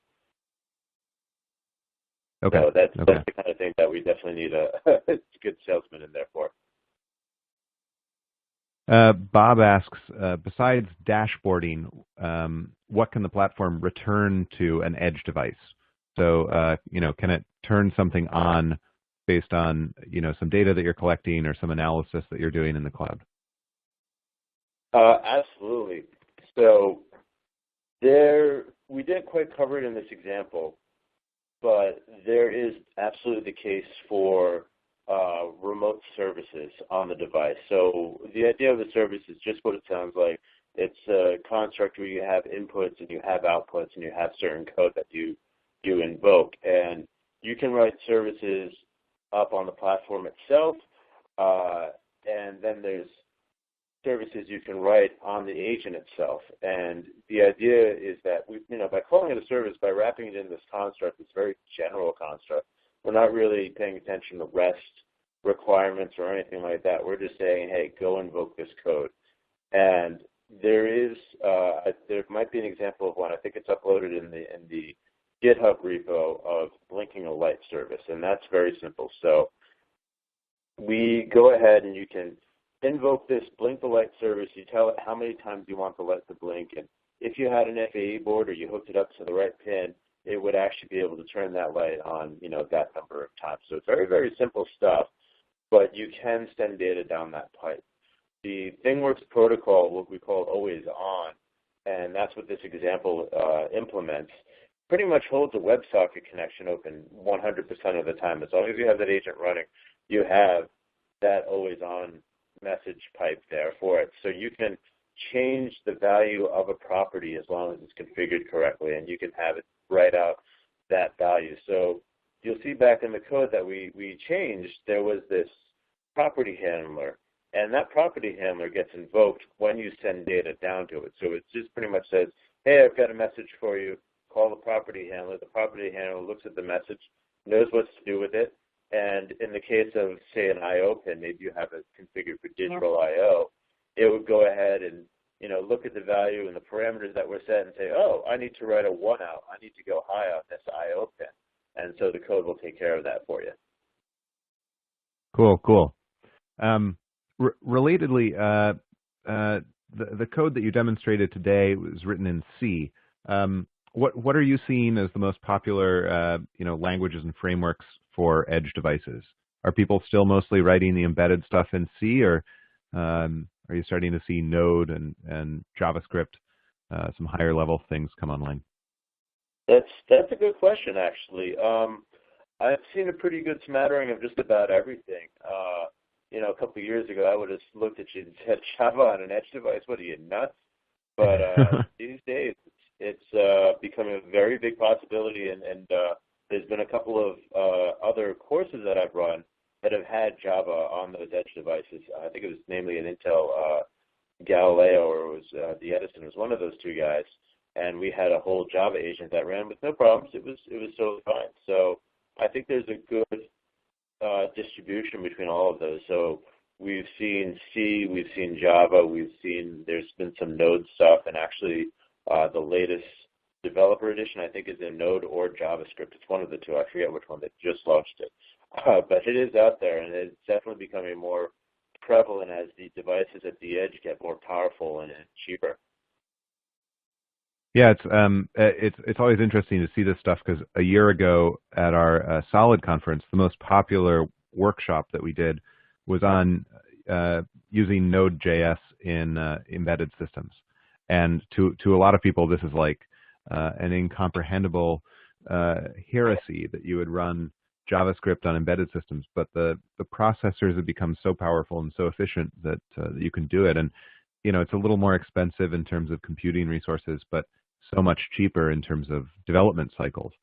Okay. So that's the kind of thing that we definitely need a good salesman in there for. Bob asks, besides dashboarding, what can the platform return to an edge device? So, can it turn something on based on, some data that you're collecting or some analysis that you're doing in the cloud? Absolutely. So we didn't quite cover it in this example, but there is absolutely the case for remote services on the device. So the idea of the service is just what it sounds like. It's a construct where you have inputs and you have outputs and you have certain code that you invoke. And you can write services up on the platform itself, and then there's services you can write on the agent itself. And the idea is that by calling it a service, by wrapping it in this construct, this very general construct, we're not really paying attention to REST requirements or anything like that. We're just saying, hey, go invoke this code. And there might be an example of one. I think it's uploaded in the GitHub repo of blinking a light service, and that's very simple. So we go ahead and you can invoke this blink the light service. You tell it how many times you want the light to blink, and if you had an FAE board or you hooked it up to the right pin, it would actually be able to turn that light on, that number of times. So it's very, very simple stuff, but you can send data down that pipe. The ThingWorx protocol, what we call always on, and that's what this example implements, pretty much holds a WebSocket connection open 100% of the time. As long as you have that agent running, you have that always on message pipe there for it. So you can change the value of a property as long as it's configured correctly, and you can have it write out that value. So you'll see back in the code that we changed, there was this property handler, and that property handler gets invoked when you send data down to it. So it just pretty much says, hey, I've got a message for you, call the property handler. The property handler looks at the message, knows what to do with it, and in the case of, say, an I/O pin, maybe you have it configured for digital I/O, it would go ahead and look at the value and the parameters that were set and say, oh, I need to write a 1 out. I need to go high on this I/O pin. And so the code will take care of that for you. Cool. Relatedly, the code that you demonstrated today was written in C. What are you seeing as the most popular languages and frameworks for edge devices? Are people still mostly writing the embedded stuff in C, or are you starting to see Node and JavaScript, some higher level things come online? That's a good question, actually. I've seen a pretty good smattering of just about everything. A couple of years ago, I would have looked at you and said, Java on an edge device, what are you, nuts? But these days, it's becoming a very big possibility, and there's been a couple of other courses that I've run that have had Java on those edge devices. I think it was namely an Intel Galileo, or it was the Edison was one of those two guys, and we had a whole Java agent that ran with no problems. It was totally fine. So I think there's a good distribution between all of those. So we've seen C, we've seen Java, there's been some Node stuff, and actually the latest developer edition, I think, is in Node or JavaScript. It's one of the two. I forget which one. They just launched it. But it is out there, and it's definitely becoming more prevalent as the devices at the edge get more powerful and cheaper. Yeah, it's always interesting to see this stuff, because a year ago at our Solid conference, the most popular workshop that we did was on using Node.js in embedded systems. And to a lot of people, this is like an incomprehensible heresy that you would run JavaScript on embedded systems. But the processors have become so powerful and so efficient that you can do it. And it's a little more expensive in terms of computing resources, but so much cheaper in terms of development cycles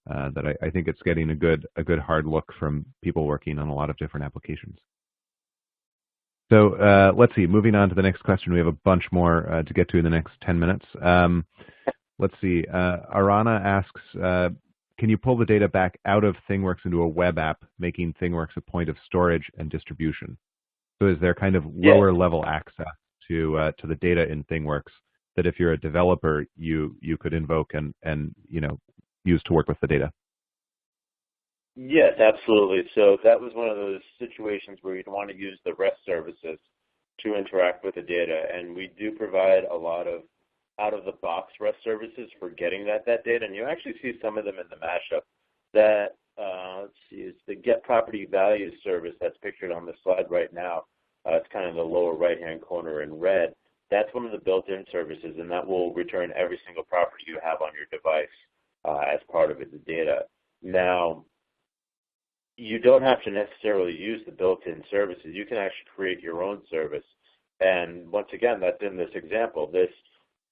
that I think it's getting a good hard look from people working on a lot of different applications. So let's see, moving on to the next question. We have a bunch more to get to in the next 10 minutes. Let's see, Arana asks, can you pull the data back out of ThingWorx into a web app, making ThingWorx a point of storage and distribution? So is there kind of lower level access to the data in ThingWorx that if you're a developer, you could invoke and use to work with the data? Yes, absolutely. So that was one of those situations where you'd want to use the REST services to interact with the data, and we do provide a lot of out-of-the-box REST services for getting that data, and you actually see some of them in the Mashup. That, let's see, is the Get Property Values service that's pictured on the slide right now. It's kind of in the lower right-hand corner in red. That's one of the built-in services, and that will return every single property you have on your device as part of its data. Now, you don't have to necessarily use the built-in services. You can actually create your own service. And once again, that's in this example. This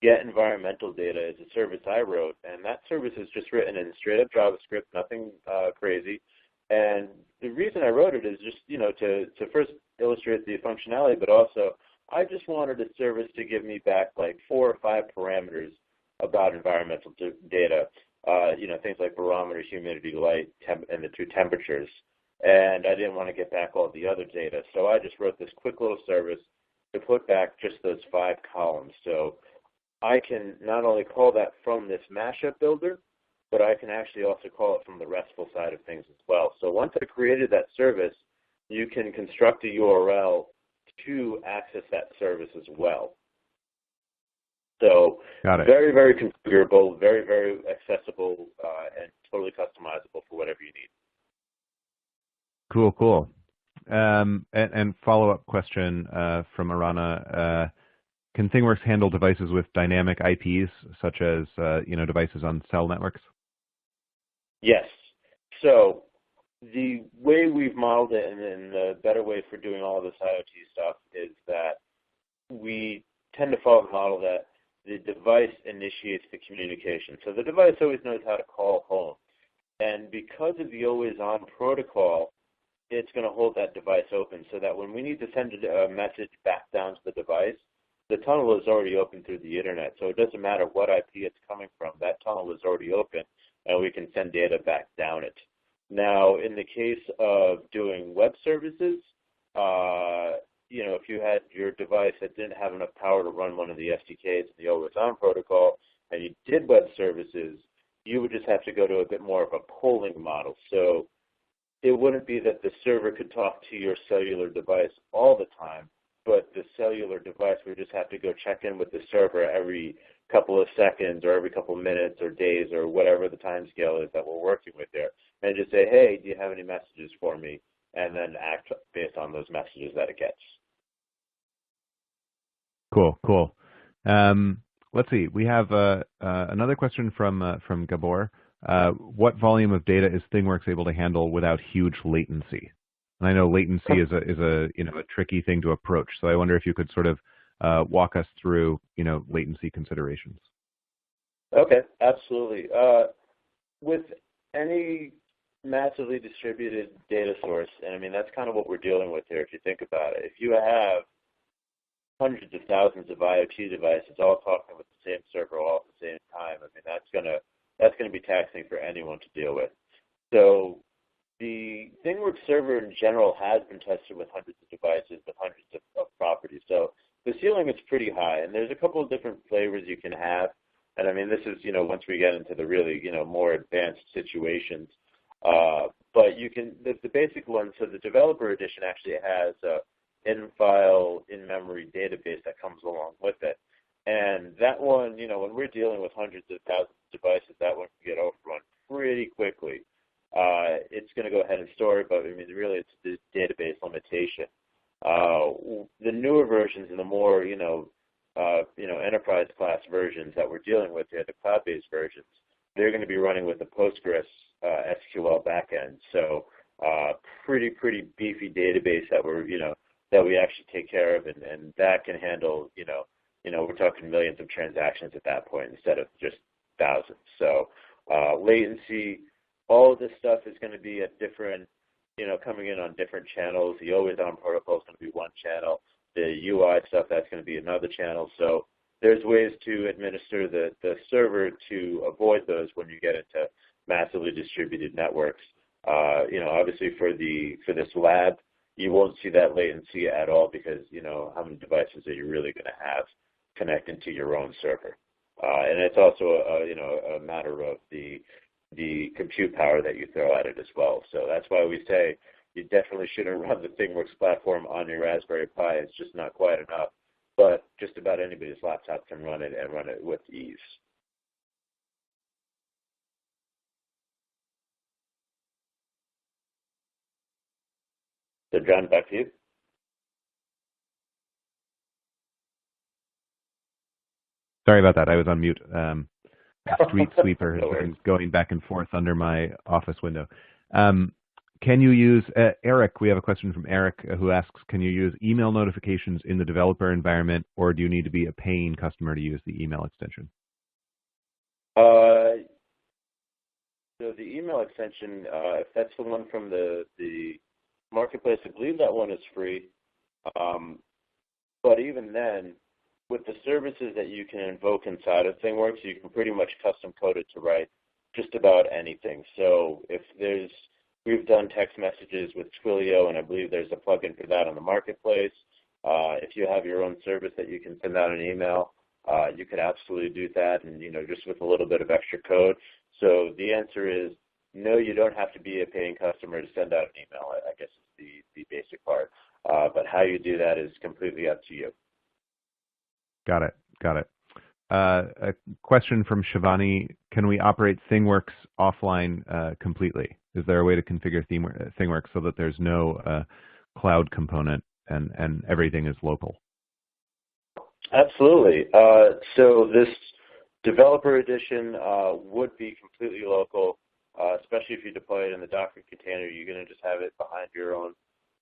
Get Environmental Data is a service I wrote, and that service is just written in straight-up JavaScript, nothing crazy. And the reason I wrote it is just, to first illustrate the functionality, but also I just wanted a service to give me back like 4 or 5 parameters about environmental data. Things like barometer, humidity, light, and the 2 temperatures. And I didn't want to get back all the other data. So I just wrote this quick little service to put back just those 5 columns. So I can not only call that from this Mashup builder, but I can actually also call it from the RESTful side of things as well. So once I created that service, you can construct a URL to access that service as well. So very, very configurable, very, very accessible, and totally customizable for whatever you need. Cool. And follow-up question from Arana. Can ThingWorx handle devices with dynamic IPs, such as devices on cell networks? Yes. So the way we've modeled it, and the better way for doing all this IoT stuff, is that we tend to follow the model that the device initiates the communication. So the device always knows how to call home. And because of the always-on protocol, it's going to hold that device open so that when we need to send a message back down to the device, the tunnel is already open through the internet. So it doesn't matter what IP it's coming from. That tunnel is already open, and we can send data back down it. Now, in the case of doing web services, if you had your device that didn't have enough power to run one of the SDKs in the always-on protocol, and you did web services, you would just have to go to a bit more of a polling model. So it wouldn't be that the server could talk to your cellular device all the time, but the cellular device would just have to go check in with the server every couple of seconds or every couple of minutes or days or whatever the time scale is that we're working with there, and just say, hey, do you have any messages for me? And then act based on those messages that it gets. Cool. Let's see. We have another question from Gabor. What volume of data is ThingWorx able to handle without huge latency? And I know latency is a tricky thing to approach. So I wonder if you could sort of walk us through latency considerations. Okay, absolutely. With any massively distributed data source, and I mean that's kind of what we're dealing with here. If you think about it, if you have hundreds of thousands of IoT devices all talking with the same server all at the same time, I mean that's gonna be taxing for anyone to deal with. So the ThingWorx server in general has been tested with hundreds of devices, with hundreds of properties. So the ceiling is pretty high, and there's a couple of different flavors you can have. And I mean, this is, once we get into the really, more advanced situations. But you can, the basic one, so the developer edition actually has a in-file, in-memory database that comes along with it. And that one, when we're dealing with hundreds of thousands of devices, that one can get overrun pretty quickly. It's going to go ahead and store it, but I mean, really, it's the database limitation. The newer versions and the more, enterprise class versions that we're dealing with here, the cloud-based versions, they're going to be running with the Postgres SQL backend. So pretty beefy database that that we actually take care of, and that can handle, we're talking millions of transactions at that point instead of just thousands. So latency, all of this stuff is going to be at different, coming in on different channels. The always-on protocol is going to be one channel. The UI stuff, that's going to be another channel. So there's ways to administer the server to avoid those when you get into massively distributed networks. Obviously for this lab, you won't see that latency at all because how many devices are you really going to have connecting to your own server? And it's also a matter of the compute power that you throw at it as well. So that's why we say you definitely shouldn't run the ThingWorx platform on your Raspberry Pi. It's just not quite enough. But just about anybody's laptop can run it and run it with ease. So John, back to you. Sorry about that. I was on mute. A street sweeper has been going back and forth under my office window. Can you use, Eric, we have a question from Eric who asks, can you use email notifications in the developer environment, or do you need to be a paying customer to use the email extension? So the email extension, if that's the one from the marketplace, I believe that one is free. But even then, with the services that you can invoke inside of ThingWorx, you can pretty much custom code it to write just about anything. So if we've done text messages with Twilio, and I believe there's a plugin for that on the marketplace. If you have your own service that you can send out an email, you could absolutely do that, and just with a little bit of extra code. So the answer is no, you don't have to be a paying customer to send out an email. I guess is the basic part. But how you do that is completely up to you. Got it. A question from Shivani: can we operate ThingWorx offline completely? Is there a way to configure ThingWorx so that there's no cloud component and everything is local? Absolutely. So this developer edition would be completely local, especially if you deploy it in the Docker container. You're going to just have it behind your own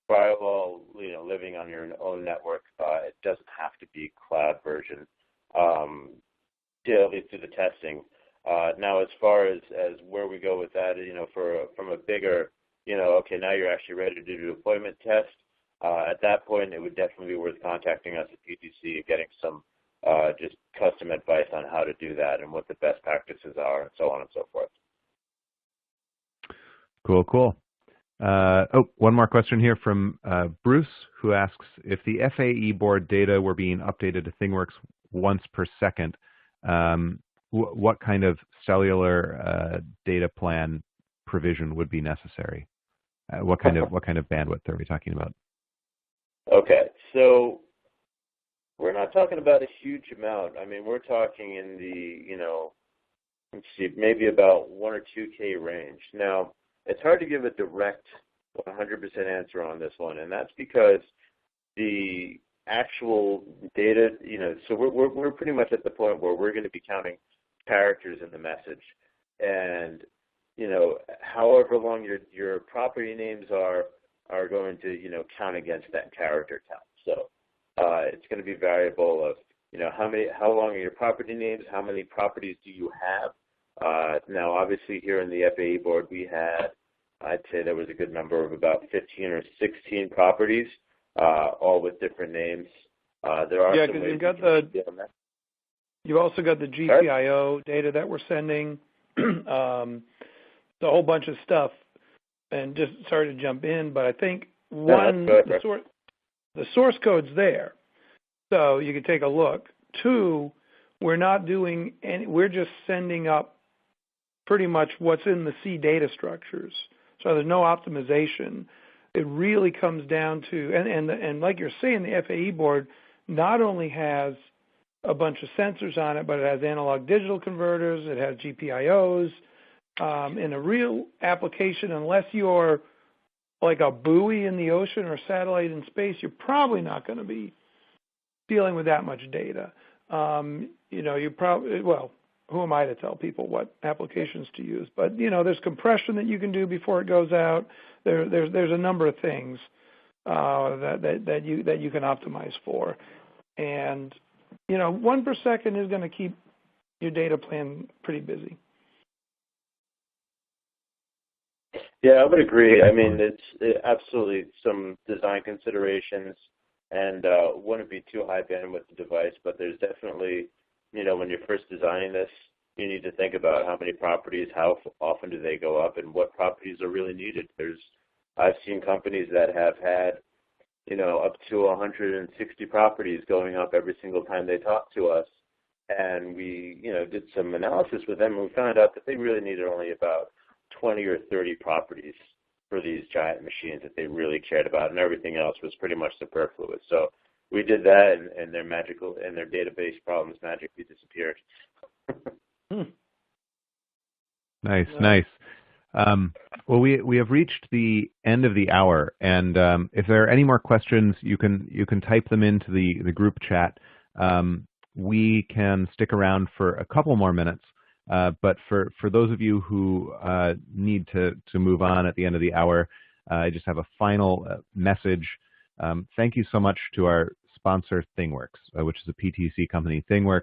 firewall, living on your own network. It doesn't have to be cloud version, at least through the testing. Now, as far as where we go with that, from a bigger, okay, now you're actually ready to do the deployment test. At that point, it would definitely be worth contacting us at PTC and getting some just custom advice on how to do that and what the best practices are and so on and so forth. Cool. One more question here from Bruce, who asks, if the FAE board data were being updated to ThingWorx once per second, what kind of cellular data plan provision would be necessary? What kind of bandwidth are we talking about? Okay, so we're not talking about a huge amount. I mean, we're talking in the, let's see, maybe about 1 or 2K range. Now, it's hard to give a direct 100% answer on this one, and that's because the actual data, so we're pretty much at the point where we're going to be counting characters in the message, and however long your property names are going to count against that character count. So it's going to be variable of how long are your property names, how many properties do you have. Now, obviously, here in the FAE board, we had, I'd say there was a good number of about 15 or 16 properties, all with different names. There are because you've also got the GPIO data that we're sending. It's a whole bunch of stuff. And just sorry to jump in, but I think the source code's there, so you can take a look. 2, we're not doing any. We're just sending up pretty much what's in the C data structures. So there's no optimization. It really comes down to, and like you're saying, the FAE board not only has a bunch of sensors on it, but it has analog digital converters, it has GPIOs. In a real application, unless you're like a buoy in the ocean or a satellite in space, you're probably not going to be dealing with that much data. You probably, who am I to tell people what applications to use? But there's compression that you can do before it goes out. There's a number of things that you can optimize for, and 1 per second is going to keep your data plan pretty busy. Yeah, I would agree. I mean, it's absolutely some design considerations, and wouldn't be too high bandwidth the device, but there's definitely, when you're first designing this, you need to think about how many properties, how often do they go up, and what properties are really needed. I've seen companies that have had, up to 160 properties going up every single time they talk to us. And we, did some analysis with them, and we found out that they really needed only about 20 or 30 properties for these giant machines that they really cared about, and everything else was pretty much superfluous. So we did that, and their database problems magically disappeared. Nice. Well, we have reached the end of the hour, and if there are any more questions, you can type them into the group chat. We can stick around for a couple more minutes, but for those of you who need to move on at the end of the hour, I just have a final message. Thank you so much to our sponsor, ThingWorx, which is a PTC company. ThingWorx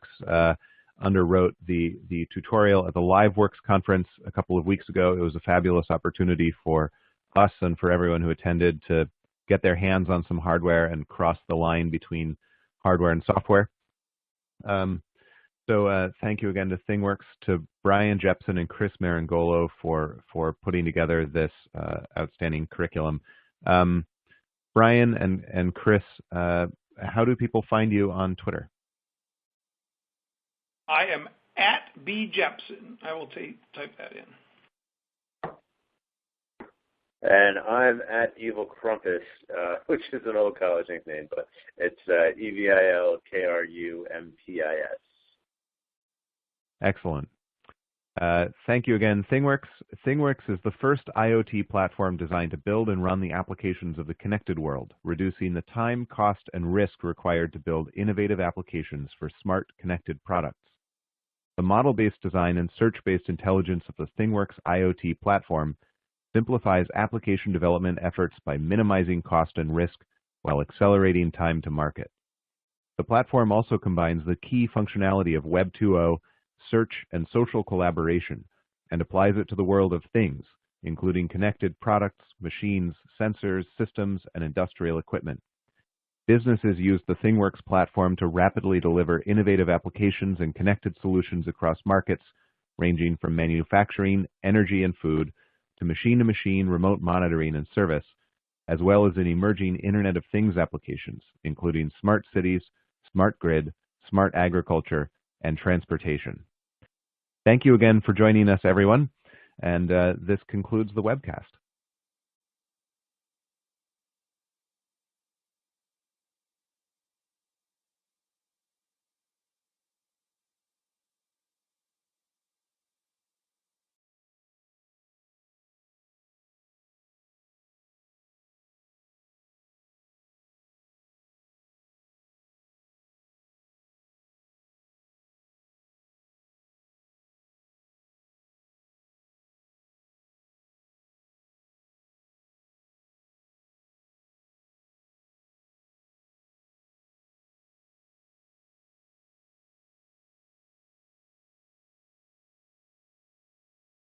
underwrote the tutorial at the LiveWorx conference a couple of weeks ago. It was a fabulous opportunity for us and for everyone who attended to get their hands on some hardware and cross the line between hardware and software. So thank you again to ThingWorx, to Brian Jepson and Chris Marangolo for putting together this outstanding curriculum. Brian and Chris, how do people find you on Twitter? I am at @bjepson. I will type that in. And I'm at Evil Crumpus, which is an old college nickname, but it's EvilKrumpis. Excellent. Thank you again, ThingWorx. ThingWorx is the first IoT platform designed to build and run the applications of the connected world, reducing the time, cost, and risk required to build innovative applications for smart, connected products. The model-based design and search-based intelligence of the ThingWorx IoT platform simplifies application development efforts by minimizing cost and risk while accelerating time to market. The platform also combines the key functionality of Web 2.0, search, and social collaboration, and applies it to the world of things, including connected products, machines, sensors, systems, and industrial equipment. Businesses use the ThingWorx platform to rapidly deliver innovative applications and connected solutions across markets, ranging from manufacturing, energy, and food, to machine-to-machine remote monitoring and service, as well as in emerging Internet of Things applications, including smart cities, smart grid, smart agriculture, and transportation. Thank you again for joining us, everyone, and this concludes the webcast.